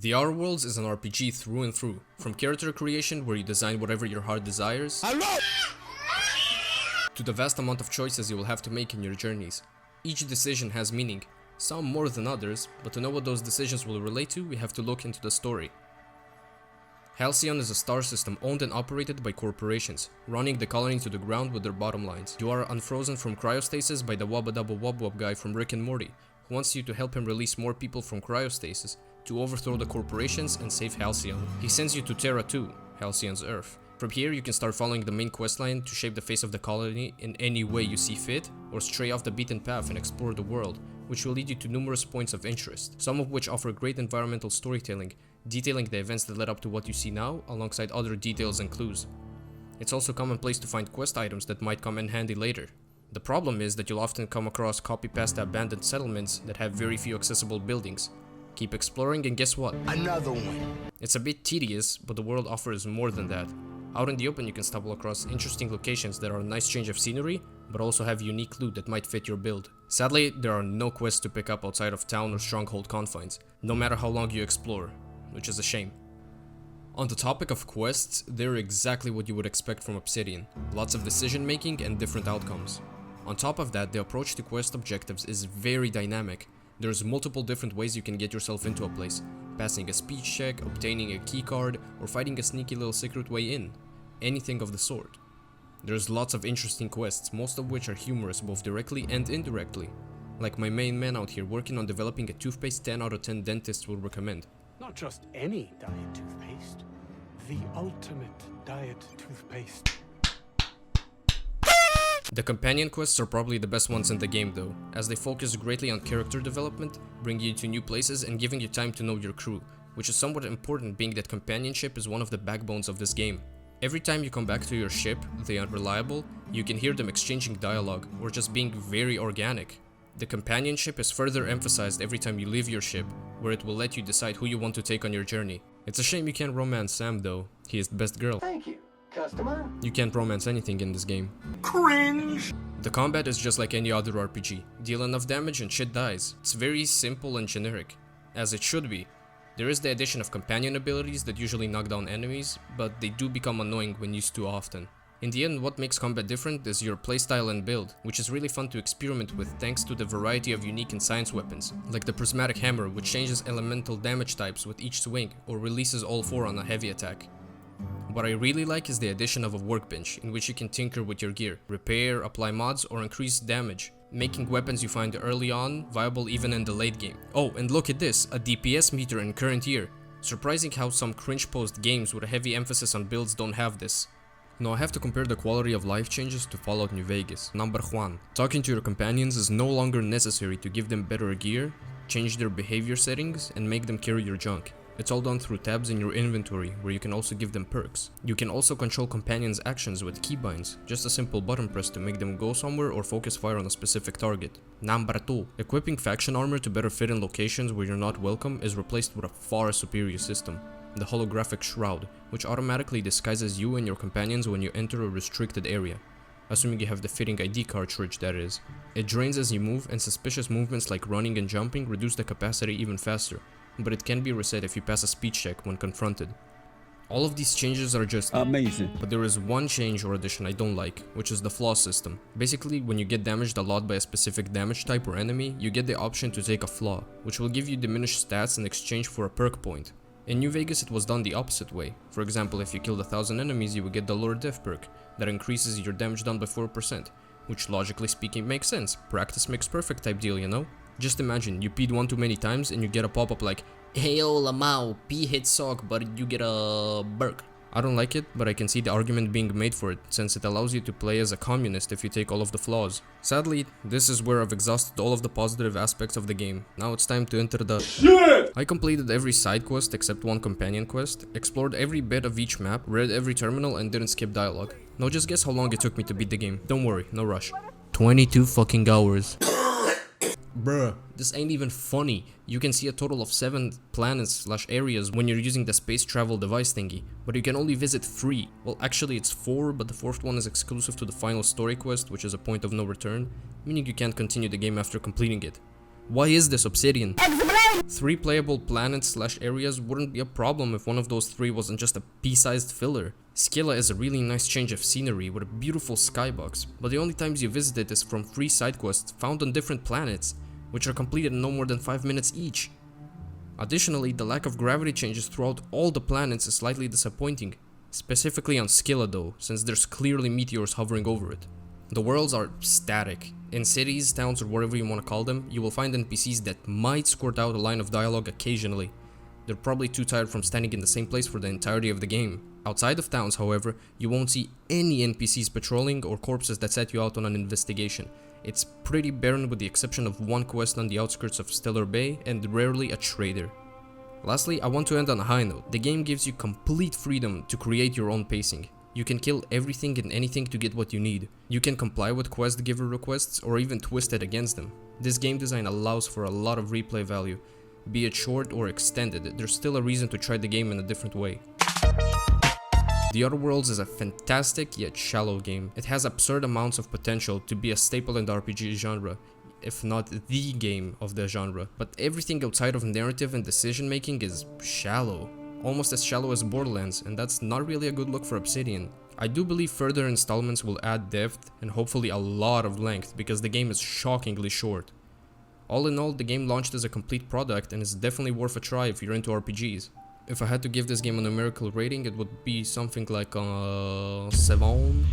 The Outer Worlds is an RPG through and through, from character creation where you design whatever your heart desires, to the vast amount of choices you will have to make in your journeys. Each decision has meaning, some more than others, but to know what those decisions will relate to, we have to look into the story. Halcyon is a star system owned and operated by corporations, running the colony to the ground with their bottom lines. You are unfrozen from cryostasis by the Wabba Dabba Wub Wub guy from Rick and Morty, who wants you to help him release more people from cryostasis to overthrow the corporations and save Halcyon. He sends you to Terra 2, Halcyon's Earth. From here you can start following the main questline to shape the face of the colony in any way you see fit, or stray off the beaten path and explore the world, which will lead you to numerous points of interest, some of which offer great environmental storytelling, detailing the events that led up to what you see now, alongside other details and clues. It's also commonplace to find quest items that might come in handy later. The problem is that you'll often come across copy-pasta abandoned settlements that have very few accessible buildings. Keep exploring and guess what? Another one. It's a bit tedious, but the world offers more than that. Out in the open you can stumble across interesting locations that are a nice change of scenery, but also have unique loot that might fit your build. Sadly, there are no quests to pick up outside of town or stronghold confines, no matter how long you explore, which is a shame. On the topic of quests, they're exactly what you would expect from Obsidian. Lots of decision making and different outcomes. On top of that, the approach to quest objectives is very dynamic. There's multiple different ways you can get yourself into a place, passing a speech check, obtaining a keycard, or fighting a sneaky little secret way in. Anything of the sort. There's lots of interesting quests, most of which are humorous both directly and indirectly. Like my main man out here working on developing a toothpaste 10 out of 10 dentists would recommend. Not just any diet toothpaste, the ultimate diet toothpaste. The companion quests are probably the best ones in the game though, as they focus greatly on character development, bringing you to new places and giving you time to know your crew, which is somewhat important being that companionship is one of the backbones of this game. Every time you come back to your ship, the Unreliable, you can hear them exchanging dialogue, or just being very organic. The companionship is further emphasized every time you leave your ship, where it will let you decide who you want to take on your journey. It's a shame you can't romance Sam though, he is the best girl. Thank you, customer. You can't romance anything in this game. Cringe. The combat is just like any other RPG. Deal enough damage and shit dies. It's very simple and generic, as it should be. There is the addition of companion abilities that usually knock down enemies, but they do become annoying when used too often. In the end, what makes combat different is your playstyle and build, which is really fun to experiment with thanks to the variety of unique and science weapons, like the prismatic hammer, which changes elemental damage types with each swing, or releases all 4 on a heavy attack. What I really like is the addition of a workbench, in which you can tinker with your gear, repair, apply mods, or increase damage, making weapons you find early on viable even in the late game. Oh, and look at this, a DPS meter in current year. Surprising how some cringe post games with a heavy emphasis on builds don't have this. Now I have to compare the quality of life changes to Fallout New Vegas. Number 1. Talking to your companions is no longer necessary to give them better gear, change their behavior settings, and make them carry your junk. It's all done through tabs in your inventory, where you can also give them perks. You can also control companions' actions with keybinds, just a simple button press to make them go somewhere or focus fire on a specific target. Number 2. Equipping faction armor to better fit in locations where you're not welcome is replaced with a far superior system. The holographic shroud, which automatically disguises you and your companions when you enter a restricted area. Assuming you have the fitting ID cartridge, that is. It drains as you move, and suspicious movements like running and jumping reduce the capacity even faster, but it can be reset if you pass a speed check when confronted. All of these changes are just amazing, but there is one change or addition I don't like, which is the Flaw System. Basically, when you get damaged a lot by a specific damage type or enemy, you get the option to take a flaw, which will give you diminished stats in exchange for a perk point. In New Vegas it was done the opposite way. For example, if you killed 1,000 enemies you would get the Lure Death perk, that increases your damage done by 4%, which logically speaking makes sense, practice makes perfect type deal, you know? Just imagine, you peed one too many times and you get a pop-up like, "Hey yo Lamau, pee hit sock but you get a burk." I don't like it, but I can see the argument being made for it, since it allows you to play as a communist if you take all of the flaws. Sadly, this is where I've exhausted all of the positive aspects of the game. Now it's time to enter the shit! I completed every side quest except one companion quest, explored every bit of each map, read every terminal, and didn't skip dialogue. Now just guess how long it took me to beat the game. Don't worry, no rush. 22 fucking hours. Bruh, this ain't even funny. You can see a total of 7 planets/areas when you're using the space travel device thingy, but you can only visit 3. Well, actually it's 4, but the 4th one is exclusive to the final story quest, which is a point of no return, meaning you can't continue the game after completing it. Why is this, Obsidian? 3 playable planets/areas wouldn't be a problem if one of those 3 wasn't just a pea-sized filler. Skilla is a really nice change of scenery with a beautiful skybox, but the only times you visit it is from free side quests found on different planets, which are completed in no more than 5 minutes each. Additionally, the lack of gravity changes throughout all the planets is slightly disappointing, specifically on Skilla though, since there's clearly meteors hovering over it. The worlds are static. In cities, towns, or whatever you want to call them, you will find NPCs that might squirt out a line of dialogue occasionally. They're probably too tired from standing in the same place for the entirety of the game. Outside of towns, however, you won't see any NPCs patrolling or corpses that set you out on an investigation. It's pretty barren with the exception of one quest on the outskirts of Stellar Bay and rarely a trader. Lastly, I want to end on a high note. The game gives you complete freedom to create your own pacing. You can kill everything and anything to get what you need. You can comply with quest giver requests or even twist it against them. This game design allows for a lot of replay value. Be it short or extended, there's still a reason to try the game in a different way. The Outer Worlds is a fantastic yet shallow game. It has absurd amounts of potential to be a staple in the RPG genre, if not the game of the genre, but everything outside of narrative and decision making is shallow. Almost as shallow as Borderlands, and that's not really a good look for Obsidian. I do believe further installments will add depth and hopefully a lot of length because the game is shockingly short. All in all, the game launched as a complete product and is definitely worth a try if you're into RPGs. If I had to give this game a numerical rating, it would be something like 7.